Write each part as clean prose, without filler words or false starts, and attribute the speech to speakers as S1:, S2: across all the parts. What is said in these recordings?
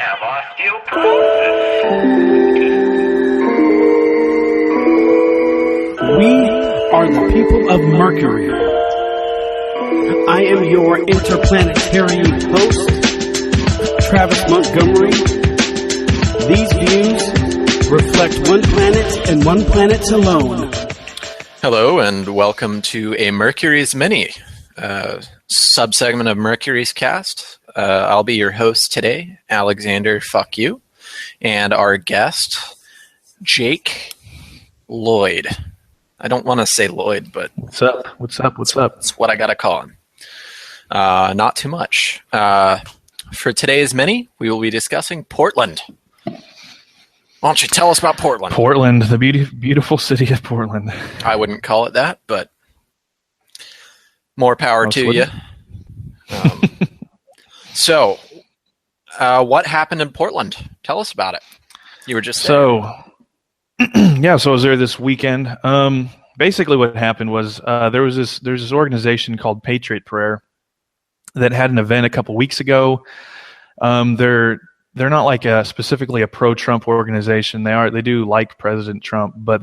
S1: have osteoporosis.
S2: We are the people of Mercury. I am your interplanetary host, Travis Montgomery. These views reflect one planet and one planet alone.
S3: Hello and welcome to a Mercury's Mini, subsegment of Mercury's Cast. I'll be your host today, Alexander Fuck You, and our guest, Jake Lloyd. I don't want to say Lloyd, but
S4: What's up?
S3: that's what I gotta call him. Not too much. For today's Mini, we will be discussing Portland. Why don't you tell us about Portland?
S4: Portland, the beautiful city of Portland.
S3: I wouldn't call it that, but more power to you. So, what happened in Portland? Tell us about it. You were just there.
S4: So I was there this weekend. Basically, what happened was there's this organization called Patriot Prayer that had an event a couple weeks ago. They're not like specifically a pro-Trump organization. They do like President Trump, but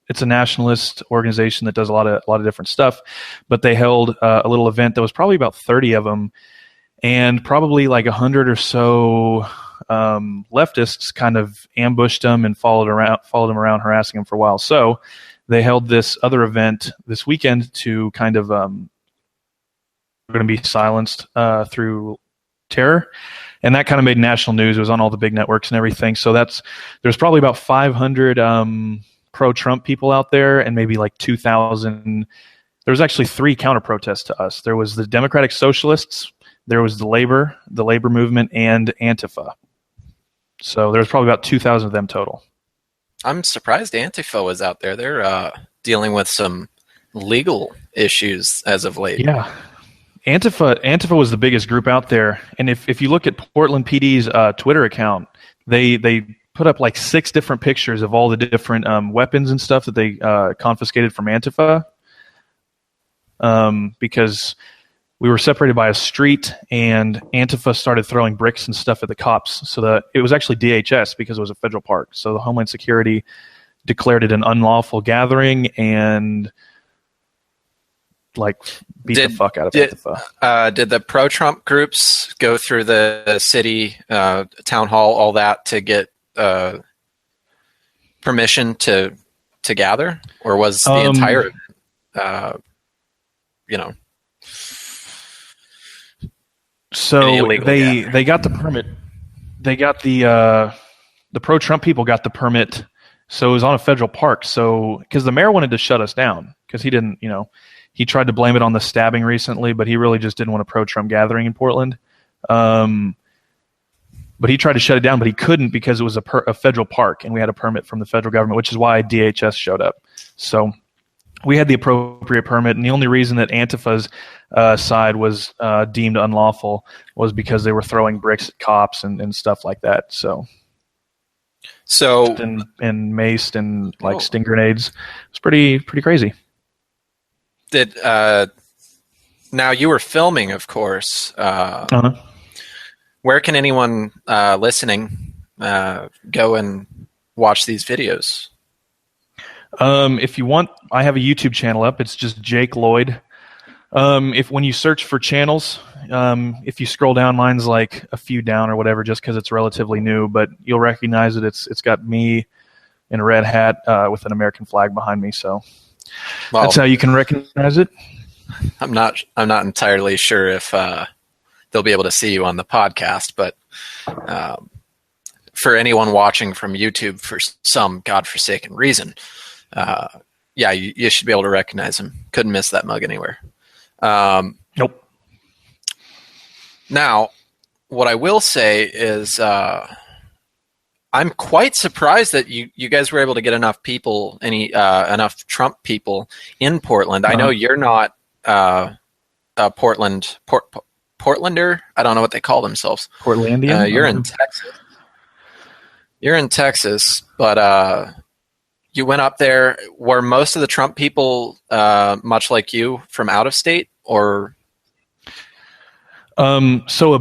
S4: it's a nationalist organization that does a lot of different stuff. But they held a little event that was probably about 30 of them, and probably like 100 or so leftists kind of ambushed them and followed them around, harassing them for a while. So they held this other event this weekend to kind of going to be silenced through terror, and that kind of made national news. It was on all the big networks and everything. So there's probably about 500 pro-Trump people out there, and maybe like 2,000. There was actually 3 counter protests to us. There was the Democratic Socialists, there was the labor movement, and AntiFa. So there was probably about 2,000 of them total.
S3: I'm surprised AntiFa was out there. They're dealing with some legal issues as of late.
S4: Yeah. Antifa was the biggest group out there, and if you look at Portland PD's Twitter account, they put up like 6 different pictures of all the different weapons and stuff that they confiscated from Antifa, because we were separated by a street, and Antifa started throwing bricks and stuff at the cops. So it was actually DHS because it was a federal park. So the Homeland Security declared it an unlawful gathering and beat the fuck out of Antifa.
S3: Did the pro-Trump groups go through the city town hall, all that, to get permission to gather, or was the entire
S4: So they got the permit. They got the pro-Trump people got the permit. So it was on a federal park. So because the mayor wanted to shut us down because he didn't, he tried to blame it on the stabbing recently, but he really just didn't want a pro-Trump gathering in Portland. But he tried to shut it down, but he couldn't because it was a federal park, and we had a permit from the federal government, which is why DHS showed up. So we had the appropriate permit, and the only reason that Antifa's side was deemed unlawful was because they were throwing bricks at cops and stuff like that. So and maced and sting grenades. It was pretty crazy.
S3: Now you were filming, of course.
S4: Uh-huh.
S3: Where can anyone listening go and watch these videos?
S4: If you want, I have a YouTube channel up. It's just Jake Lloyd. When you search for channels, if you scroll down, mine's like a few down or whatever, just because it's relatively new. But you'll recognize it. It's got me in a red hat with an American flag behind me. So that's how you can recognize it.
S3: I'm not entirely sure if they'll be able to see you on the podcast, but for anyone watching from YouTube for some godforsaken reason, you should be able to recognize him. Couldn't miss that mug anywhere.
S4: Nope.
S3: Now, what I will say is I'm quite surprised that you guys were able to get enough people, enough Trump people in Portland. I know you're not a Portlander. I don't know what they call themselves.
S4: Portlandian?
S3: You're in Texas. You're in Texas, but you went up there. Were most of the Trump people much like you from out of state, or?
S4: So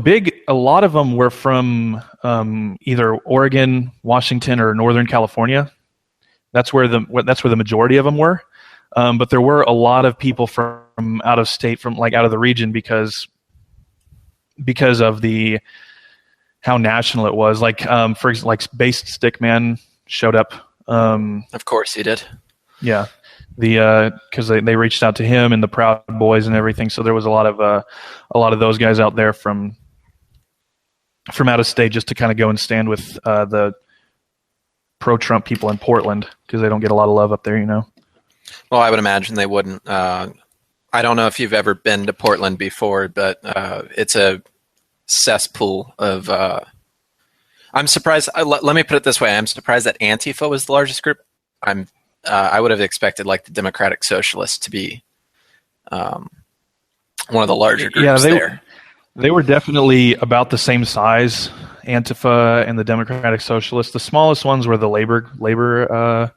S4: a lot of them were from either Oregon, Washington, or Northern California. That's where the majority of them were. But there were a lot of people from out of state, from like out of the region, because of how national it was. Like for example, like Based Stickman showed up.
S3: Of course he did.
S4: Yeah, because they reached out to him and the Proud Boys and everything. So there was a lot of those guys out there from out of state just to kind of go and stand with the pro-Trump people in Portland, because they don't get a lot of love up there, you know.
S3: Well, I would imagine they wouldn't. I don't know if you've ever been to Portland before, but it's a cesspool of. I'm surprised. Let me put it this way: I'm surprised that AntiFa was the largest group. I would have expected like the Democratic Socialist to be one of the larger groups there.
S4: They were definitely about the same size, Antifa and the Democratic Socialist. The smallest ones were the labor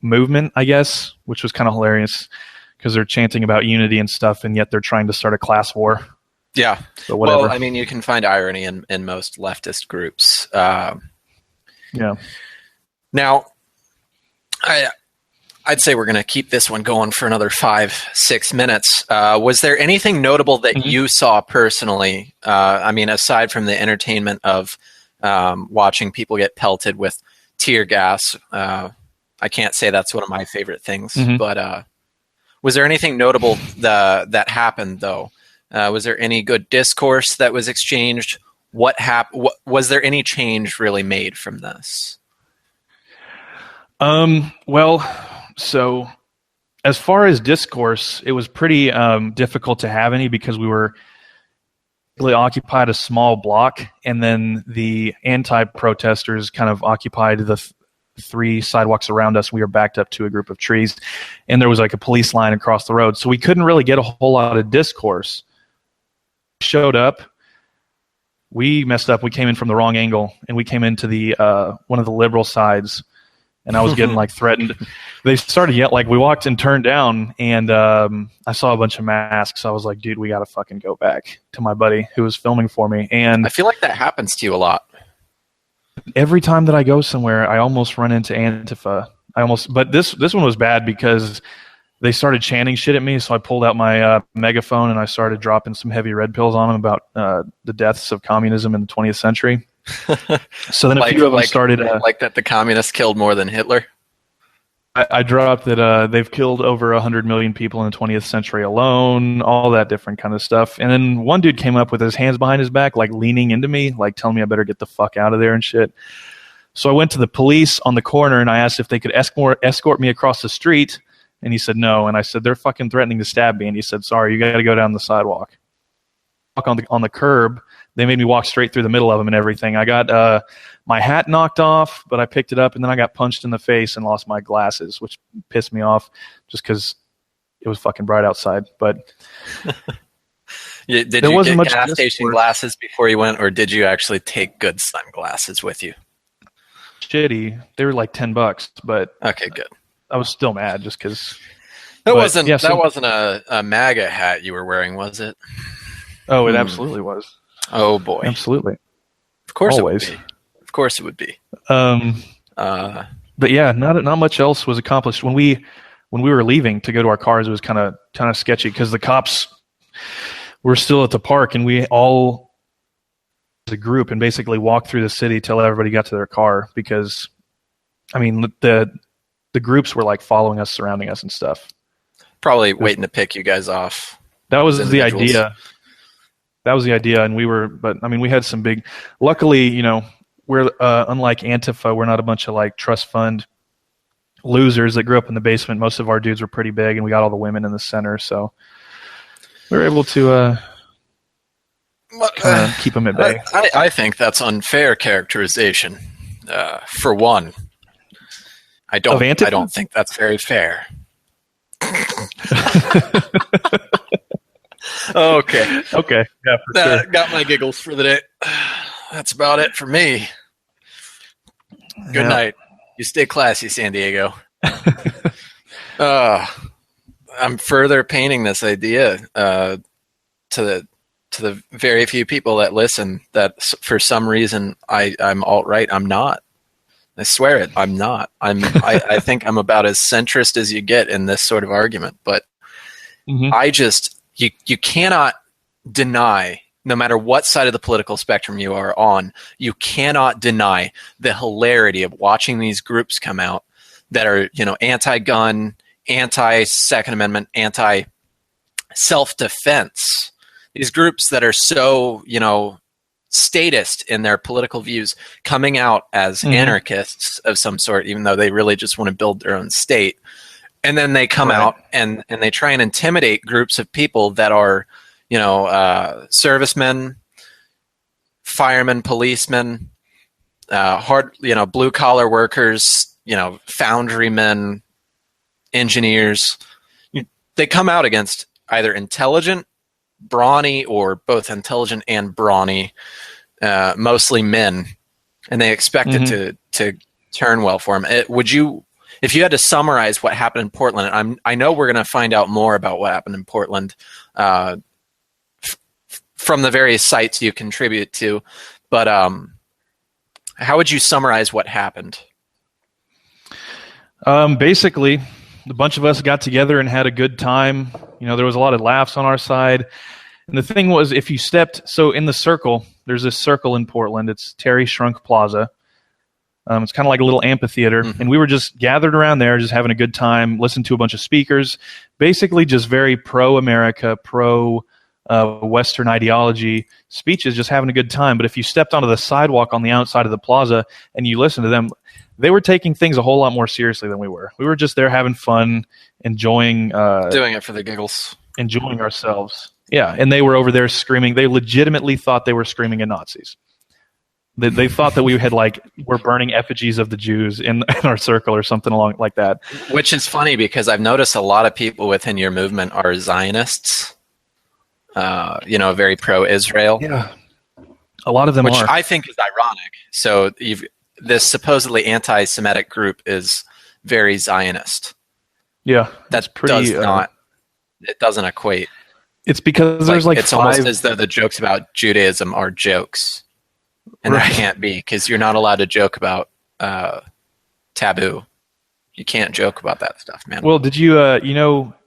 S4: movement, I guess, which was kind of hilarious because they're chanting about unity and stuff, and yet they're trying to start a class war.
S3: Yeah.
S4: But whatever.
S3: Well, I mean, you can find irony in most leftist groups.
S4: Yeah.
S3: Now, I'd say we're going to keep this one going for another 5-6 minutes. Was there anything notable that you saw personally? I mean, aside from the entertainment of watching people get pelted with tear gas, I can't say that's one of my favorite things. But was there anything notable that happened, though? Was there any good discourse that was exchanged? What happened? Was there any change really made from this?
S4: Well, so as far as discourse, it was pretty difficult to have any because we were really occupied a small block, and then the anti-protesters kind of occupied the three sidewalks around us. We were backed up to a group of trees, and there was like a police line across the road, so we couldn't really get a whole lot of discourse. Showed up. We messed up. We came in from the wrong angle, and we came into the one of the liberal sides. And I was getting like threatened. They started yelling, like we walked and turned down, and I saw a bunch of masks. I was like, dude, we got to fucking go back, to my buddy who was filming for me. And
S3: I feel like that happens to you a lot.
S4: Every time that I go somewhere, I almost run into Antifa. But this one was bad because they started chanting shit at me. So I pulled out my megaphone and I started dropping some heavy red pills on them about the deaths of communism in the 20th century. So then a few of them started
S3: like that the communists killed more than Hitler.
S4: I dropped that they've killed over 100 million people in the 20th century alone, all that different kind of stuff. And then one dude came up with his hands behind his back, like leaning into me, like telling me I better get the fuck out of there and shit. So I went to the police on the corner and I asked if they could escort me across the street, and he said no. And I said, they're fucking threatening to stab me. And he said, sorry, you got to go down the sidewalk. On the curb. They made me walk straight through the middle of them and everything. I got my hat knocked off, but I picked it up, and then I got punched in the face and lost my glasses, which pissed me off just because it was fucking bright outside. But
S3: did you get gas station glasses before you went, or did you actually take good sunglasses with you?
S4: Shitty. They were like $10, but
S3: okay, good.
S4: I was still mad just because.
S3: That wasn't a MAGA hat you were wearing, was it?
S4: Oh, it absolutely was.
S3: Oh boy!
S4: Absolutely.
S3: Of course,
S4: always.
S3: It would be. Of course, it would be.
S4: But yeah, not much else was accomplished when we were leaving to go to our cars. It was kind of sketchy because the cops were still at the park, and we all as a group and basically walked through the city till everybody got to their car. Because, I mean, the groups were like following us, surrounding us, and stuff.
S3: Probably waiting to pick you guys off.
S4: That was the idea. That was the idea, and we had some big. Luckily, you know, we're unlike Antifa, we're not a bunch of like trust fund losers that grew up in the basement. Most of our dudes were pretty big, and we got all the women in the center, so we were able to keep them at bay.
S3: I think that's unfair characterization. For one, I don't think that's very fair. Okay.
S4: Yeah, for sure.
S3: Got my giggles for the day. That's about it for me. Good night. You stay classy, San Diego. I'm further painting this idea to to the very few people that listen that for some reason I'm alt-right. I'm not. I swear it. I'm not. I think I'm about as centrist as you get in this sort of argument. But you cannot deny, no matter what side of the political spectrum you are on, you cannot deny the hilarity of watching these groups come out that are, anti-gun, anti-Second Amendment, anti-self-defense. These groups that are so, statist in their political views coming out as anarchists of some sort, even though they really just want to build their own state. And then they come out and they try and intimidate groups of people that are, servicemen, firemen, policemen, blue collar workers, foundrymen, engineers. They come out against either intelligent, brawny, or both intelligent and brawny, mostly men, and they expect it to turn well for them. If you had to summarize what happened in Portland, I know we're going to find out more about what happened in Portland from the various sites you contribute to, but how would you summarize what happened?
S4: Basically, a bunch of us got together and had a good time. There was a lot of laughs on our side. And the thing was, if you stepped, so in the circle, there's this circle in Portland. It's Terry Shrunk Plaza. It's kind of like a little amphitheater. And we were just gathered around there, just having a good time, listening to a bunch of speakers, basically just very pro-America, pro-Western ideology speeches, just having a good time. But if you stepped onto the sidewalk on the outside of the plaza and you listened to them, they were taking things a whole lot more seriously than we were. We were just there having fun, enjoying...
S3: doing it for the giggles.
S4: Enjoying ourselves. Yeah, and they were over there screaming. They legitimately thought they were screaming at Nazis. They thought that we had were burning effigies of the Jews in our circle or something along like that.
S3: Which is funny because I've noticed a lot of people within your movement are Zionists. Very pro-Israel.
S4: Yeah, a lot of them
S3: which
S4: are.
S3: I think is ironic. So this supposedly anti-Semitic group is very Zionist.
S4: Yeah,
S3: that it doesn't equate.
S4: It's because there's
S3: it's almost as though the jokes about Judaism are jokes. And that can't be, because you're not allowed to joke about taboo. You can't joke about that stuff, man.
S4: Well, did you,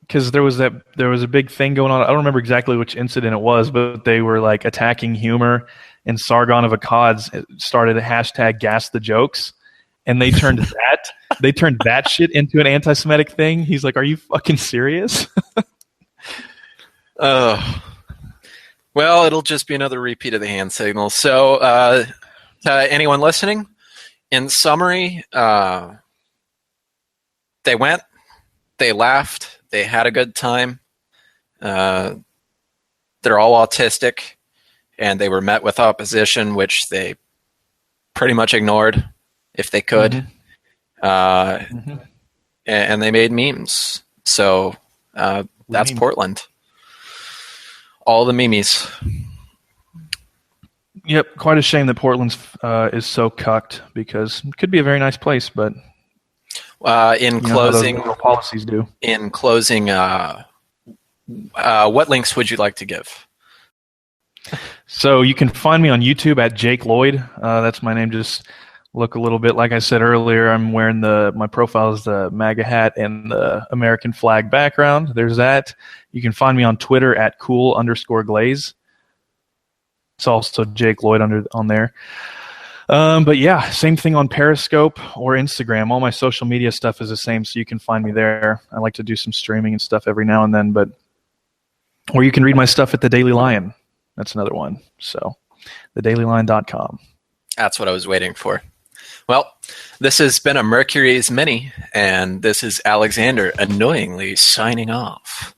S4: because there was a big thing going on. I don't remember exactly which incident it was, but they were attacking humor, and Sargon of Akkad started a hashtag gas the jokes, and they turned that shit into an anti-Semitic thing. He's like, "Are you fucking serious?"
S3: Well, it'll just be another repeat of the hand signal. So, to anyone listening, in summary, they went, they laughed, they had a good time. They're all autistic, and they were met with opposition, which they pretty much ignored if they could. And they made memes. So that's Portland. All the memes.
S4: Yep, quite a shame that Portland is so cucked, because it could be a very nice place, but
S3: in closing,
S4: how those policies do.
S3: In closing, what links would you like to give?
S4: So you can find me on YouTube at Jake Lloyd. That's my name. Just look a little bit like I said earlier. I'm wearing my profile is the MAGA hat and the American flag background. There's that. You can find me on Twitter at cool_glaze. It's also Jake Lloyd on there. But yeah, same thing on Periscope or Instagram. All my social media stuff is the same, so you can find me there. I like to do some streaming and stuff every now and then, or you can read my stuff at The Daily Lion. That's another one. So, thedailylion.com.
S3: That's what I was waiting for. Well, this has been a Mercury's Mini, and this is Alexander annoyingly signing off.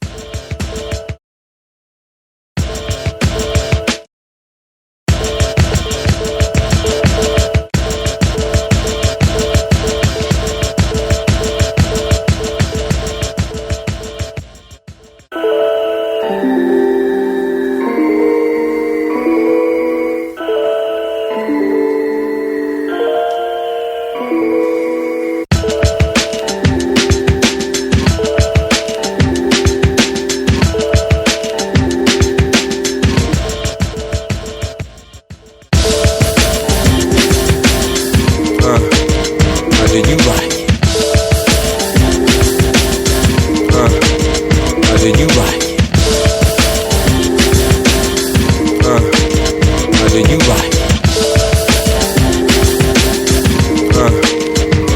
S5: do you like?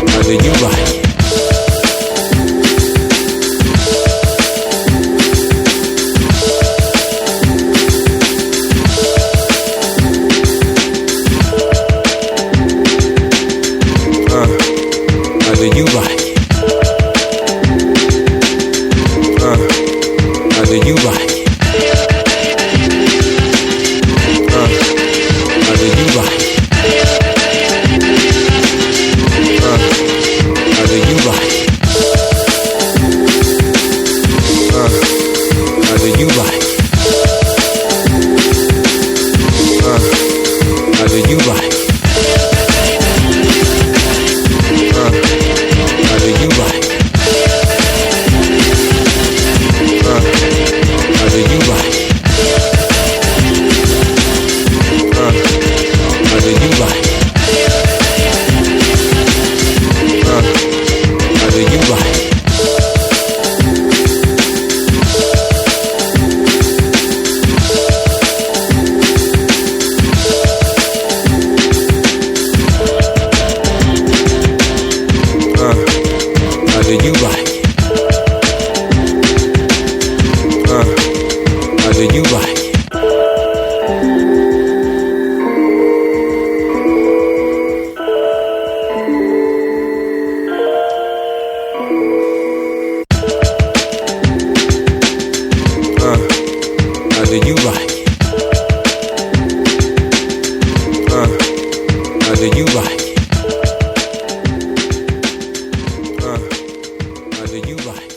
S5: How do you like? How do you like? How do you like? How do you like? How do you like? How do you like? How do you like? How do you like? How do you like? How do you like? How do you like? How do you like? How do you like? How do you like? How do you like? How do you like?